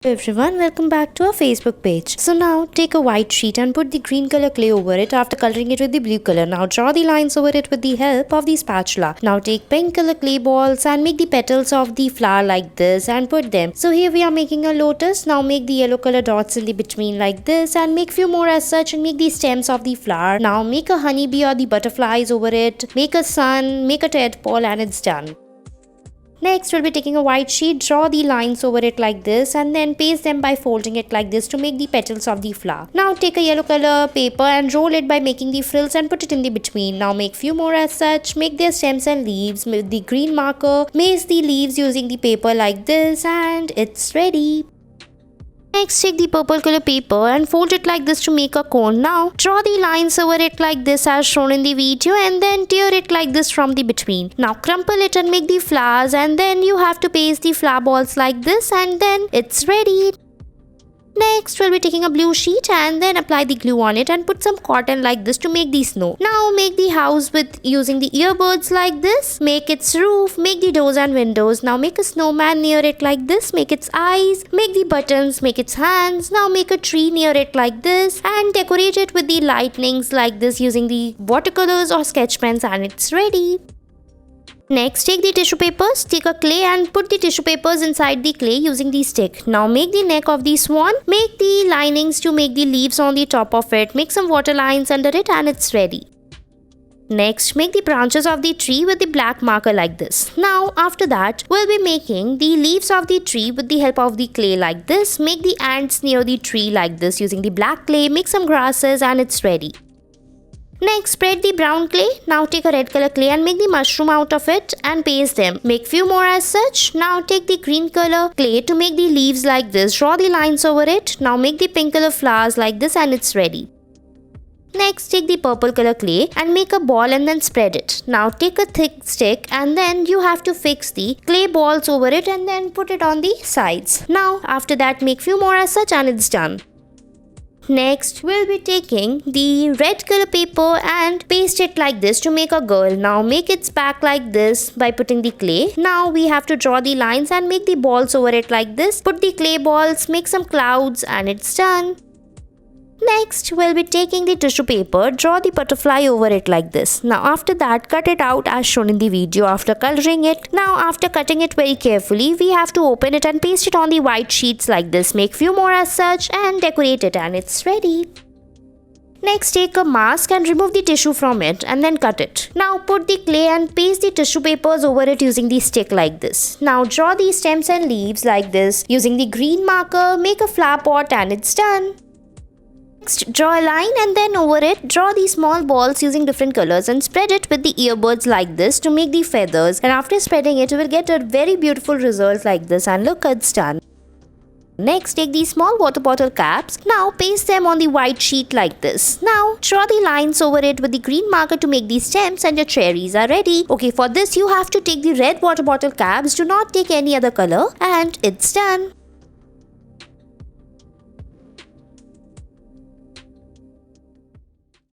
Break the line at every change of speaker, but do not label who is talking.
Hello everyone, welcome back to our Facebook page. So now take a white sheet and put the green color clay over it after coloring it with the blue color. Now draw the lines over it with the help of the spatula. Now take pink color clay balls and make the petals of the flower like this and put them. So here we are making a lotus. Now make the yellow color dots in the between like this and make few more as such and make the stems of the flower. Now make a honeybee or the butterflies over it. Make a sun, make a tadpole, and it's done. Next, we'll be taking a white sheet, draw the lines over it like this and then paste them by folding it like this to make the petals of the flower. Now take a yellow color paper and roll it by making the frills and put it in the between. Now make few more as such, make their stems and leaves with the green marker, maze the leaves using the paper like this and it's ready. Next, take the purple color paper and fold it like this to make a cone. Now, draw the lines over it like this as shown in the video and then tear it like this from the between. Now, crumple it and make the flowers and then you have to paste the flower balls like this and then it's ready. Next, we'll be taking a blue sheet and then apply the glue on it and put some cotton like this to make the snow. Now, make the house with using the earbuds like this. Make its roof, make the doors and windows. Now, make a snowman near it like this. Make its eyes, make the buttons, make its hands. Now, make a tree near it like this and decorate it with the lightnings like this using the watercolors or sketch pens and it's ready. Next, take the tissue papers, take a clay and put the tissue papers inside the clay using the stick. Now make the neck of the swan, make the linings to make the leaves on the top of it, make some water lines under it and it's ready. Next, make the branches of the tree with the black marker like this. Now, after that, we'll be making the leaves of the tree with the help of the clay like this. Make the ants near the tree like this using the black clay, make some grasses and it's ready. Next, spread the brown clay. Now take a red color clay and make the mushroom out of it and paste them. Make few more as such. Now take the green color clay to make the leaves like this. Draw the lines over it. Now make the pink color flowers like this and it's ready. Next, take the purple color clay and make a ball and then spread it. Now take a thick stick and then you have to fix the clay balls over it and then put it on the sides. Now after that, make few more as such and it's done. Next, we'll be taking the red color paper and paste it like this to make a girl. Now make its back like this by putting the clay. Now we have to draw the lines and make the balls over it like this. Put the clay balls, make some clouds and it's done. Next, we'll be taking the tissue paper, draw the butterfly over it like this. Now after that, cut it out as shown in the video after coloring it. Now after cutting it very carefully, we have to open it and paste it on the white sheets like this. Make few more as such and decorate it and it's ready. Next, take a mask and remove the tissue from it and then cut it. Now put the clay and paste the tissue papers over it using the stick like this. Now draw the stems and leaves like this using the green marker, make a flower pot and it's done. Next, draw a line and then over it, draw the small balls using different colors and spread it with the earbuds like this to make the feathers. And after spreading it, you will get a very beautiful result like this and look, it's done. Next, take these small water bottle caps. Now paste them on the white sheet like this. Now draw the lines over it with the green marker to make the stems and your cherries are ready. Okay, for this you have to take the red water bottle caps. Do not take any other color and it's done.